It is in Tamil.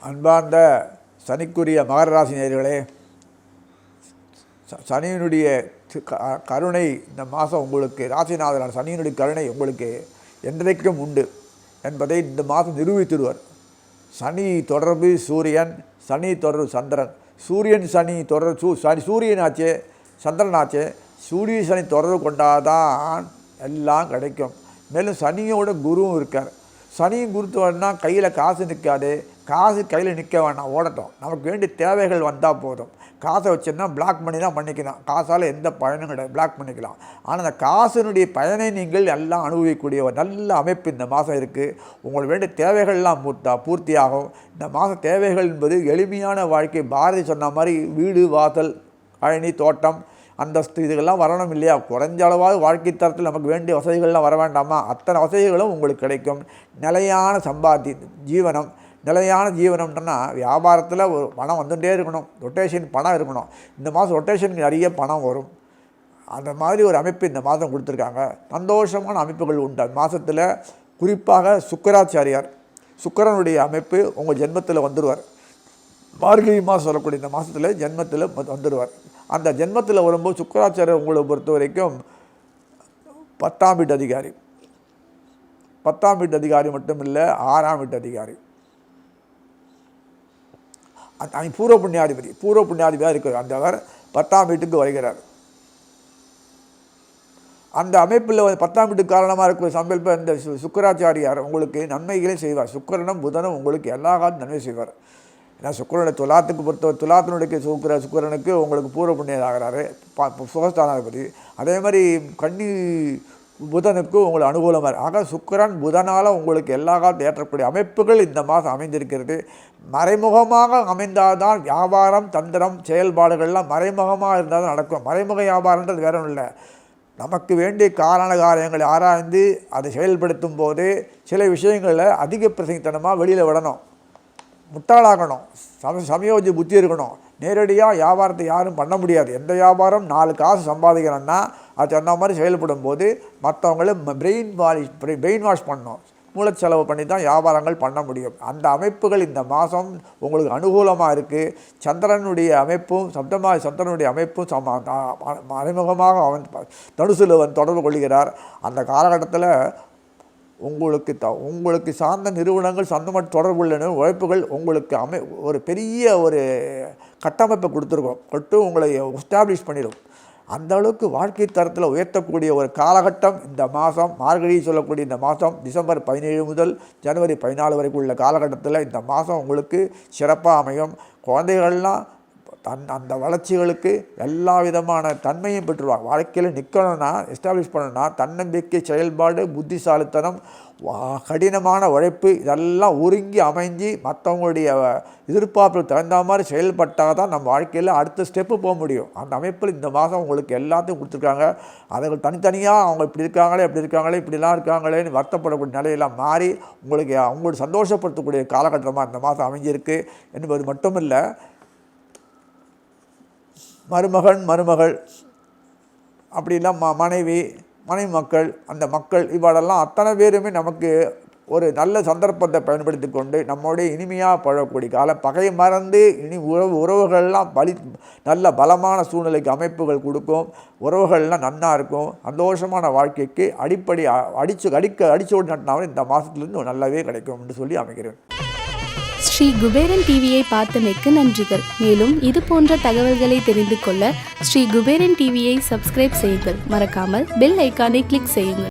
அன்பார்ந்த சனிக்குரிய மகர ராசி நேயர்களே, சனியினுடைய கருணை இந்த மாதம் உங்களுக்கு, ராசிநாதனான சனியினுடைய கருணை உங்களுக்கு என்றைக்கும் உண்டு என்பதை இந்த மாதம் நிரூபித்திடுவார். சனி தொடர்பு சூரியன், சனி தொடர்பு சந்திரன், சூரியன் சனி தொடர்பு சூரியன் ஆச்சே, சந்திரன் ஆச்சே, சூரிய சனி தொடர்பு கொண்டாதான் எல்லாம் கிடைக்கும். மேலும் சனியோட குருவும் இருக்கார். சனியும் குருத்துவன்னா கையில் காசு நிற்காது, காசு கையில் நிற்க வேணாம், ஓடட்டும். நமக்கு வேண்டிய தேவைகள் வந்தால் போதும். காசை வச்சுன்னா பிளாக் பண்ணி தான் பண்ணிக்கலாம், காசால் எந்த பயனும் கிடையாது, பிளாக் பண்ணிக்கலாம். ஆனால் அந்த காசினுடைய பயனை நீங்கள் எல்லாம் அனுபவிக்கக்கூடிய ஒரு நல்ல அமைப்பு இந்த மாதம் இருக்குது. உங்களுக்கு வேண்டிய தேவைகள்லாம் பூர்த்தியாகும். இந்த மாதம் தேவைகள் என்பது எளிமையான வாழ்க்கை. பாரதி சொன்ன மாதிரி வீடு வாசல் கழனி தோட்டம் அந்தஸ்து இதுகள்லாம் வரணும் இல்லையா? குறைஞ்ச அளவாவது வாழ்க்கை தரத்தில் நமக்கு வேண்டிய வசதிகள்லாம் வர வேண்டாமா? அத்தனை வசதிகளும் உங்களுக்கு கிடைக்கும். நிலையான ஜீவனம், நிலையான ஜீவனம்னா வியாபாரத்தில் ஒரு பணம் வந்துகிட்டே இருக்கணும், ரொட்டேஷன் பணம் இருக்கணும். இந்த மாதம் ரொட்டேஷனுக்கு நிறைய பணம் வரும். அந்த மாதிரி ஒரு அமைப்பு இந்த மாதம் கொடுத்துருக்காங்க. சந்தோஷமான அமைப்புகள் உண்டு. மாதத்தில் குறிப்பாக சுக்கராச்சாரியார், சுக்கரனுடைய அமைப்பு உங்கள் ஜென்மத்தில் வந்துடுவார். மார்கழி மாதம் சொல்லக்கூடிய இந்த மாதத்தில் ஜென்மத்தில் வந்துடுவார். அந்த ஜென்மத்தில் வரும்போது சுக்கராச்சாரியர் உங்களை பொறுத்த வரைக்கும் 10ஆம் வீட்டு அதிகாரி, 10ஆம் வீட்டு அதிகாரி மட்டும் இல்லை, 6ஆம் வீட்டு அதிகாரி, பூர்வ புண்ணியாதிபதியாக இருக்கிறார். அந்தவர் 10ஆம் வீட்டுக்கு வருகிறார். அந்த அமைப்பில் 10ஆம் வீட்டுக்கு காரணமாக இருக்கிற சம்பல்ப இந்த சுக்கராச்சாரியார் உங்களுக்கு நன்மைகளை செய்வார். சுக்கரனும் புதனும் உங்களுக்கு எல்லா காலத்தும் நன்மை செய்வார். ஏன்னா சுக்கரனுடைய துலாத்துக்கு பொறுத்தவரை துலாத்தினுடைய சுக்கரனுக்கு உங்களுக்கு பூர்வ புண்ணியம் ஆகிறாரு, சுகஸ்தானாதிபதி. அதே மாதிரி கன்னி புதனுக்கு உங்களுக்கு அனுகூலமாக இருக்குது. ஆக சுக்கரன் புதனால் உங்களுக்கு எல்லா காலத்தையும் ஏற்றக்கூடிய அமைப்புகள் இந்த மாதம் அமைந்திருக்கிறது. மறைமுகமாக அமைந்தால்தான் வியாபாரம் தந்திரம் செயல்பாடுகள்லாம் மறைமுகமாக இருந்தால் தான் நடக்கும். மறைமுக வியாபாரன்றது வேற ஒன்றும் இல்லை. நமக்கு வேண்டிய காரண காரியங்களை ஆராய்ந்து அதை செயல்படுத்தும் போது சில விஷயங்களில் அதிக பிரசங்கத்தனமாக வெளியில் விடணும், முட்டாளாகணும், சமயோஜி புத்தி இருக்கணும். நேரடியாக வியாபாரத்தை யாரும் பண்ண முடியாது. எந்த வியாபாரம் 4 காசு சம்பாதிக்கிறோன்னா அது அந்த மாதிரி செயல்படும் போது மற்றவங்கள பிரெயின் வாஷ் பண்ணணும், மூலச்செலவு பண்ணி தான் வியாபாரங்கள் பண்ண முடியும். அந்த அமைப்புகள் இந்த மாதம் உங்களுக்கு அனுகூலமாக இருக்குது. சந்திரனுடைய அமைப்பும் சந்திரனுடைய அமைப்பும் மறைமுகமாக அவன் தனுசில் தொடர்பு கொள்கிறார். அந்த காலகட்டத்தில் உங்களுக்கு சார்ந்த நிறுவனங்கள் சொந்தமாக தொடர்புள்ள உழைப்புகள் உங்களுக்கு ஒரு பெரிய ஒரு கட்டமைப்பை கொடுத்து உங்களை எஸ்டாப்ளிஷ் பண்ணிடும். அந்த அளவுக்கு வாழ்க்கை தரத்தில் உயர்த்தக்கூடிய ஒரு காலகட்டம் இந்த மாதம். மார்கழி சொல்லக்கூடிய இந்த மாதம் டிசம்பர் 17 முதல் ஜனவரி 14 வரைக்கும் உள்ள காலகட்டத்தில் இந்த மாதம் உங்களுக்கு சிறப்பாக அமையும். குழந்தைகள்லாம் அந்த வளர்ச்சிகளுக்கு எல்லா விதமான தன்மையும் பெற்றுருவாங்க. வாழ்க்கையில் நிற்கணும்னா, எஸ்டாப்ளிஷ் பண்ணணும்னா தன்னம்பிக்கை, செயல்பாடு, புத்திசாலித்தனம், கடினமான உழைப்பு இதெல்லாம் ஒருங்கி அமைஞ்சு மற்றவங்களுடைய எதிர்பார்ப்புக்கு தகுந்த மாதிரி செயல்பட்டால் தான் நம்ம வாழ்க்கையில் அடுத்த ஸ்டெப்பு போக முடியும். அந்த அமைப்பில் இந்த மாதம் உங்களுக்கு எல்லாத்தையும் கொடுத்துருக்காங்க. அதை தனித்தனியாக அவங்க இப்படி இருக்காங்களே இப்படிலாம் இருக்காங்களேன்னு வருத்தப்படக்கூடிய நிலையெல்லாம் மாறி அவங்களோட சந்தோஷப்படுத்தக்கூடிய காலகட்டமாக இந்த மாதம் அமைஞ்சிருக்கு என்பது மட்டுமில்லை. மருமகள் அப்படிலாம் மனைவி மக்கள், அந்த மக்கள் இவாடெல்லாம் அத்தனை பேருமே நமக்கு ஒரு நல்ல சந்தர்ப்பத்தை பயன்படுத்தி கொண்டு நம்மளுடைய இனிமையாக பழகக்கூடிய காலம். பகையை மறந்து உறவுகள்லாம் நல்ல பலமான சூழ்நிலைக்கு அமைப்புகள் கொடுக்கும். உறவுகள்லாம் நன்னாக இருக்கும். சந்தோஷமான வாழ்க்கைக்கு அடிச்சோடு நட்டினாலும் இந்த மாதத்துலேருந்து நல்லாவே கிடைக்கும் என்று சொல்லி அமைக்கிறேன். ஸ்ரீ குபேரன் டிவியை பார்த்தமைக்கு நன்றிகள். மேலும் இது போன்ற தகவல்களை தெரிந்து கொள்ள ஸ்ரீ குபேரன் டிவியை சப்ஸ்கிரைப் செய்யுங்கள். மறக்காமல் பெல் ஐக்கானை கிளிக் செய்யுங்கள்.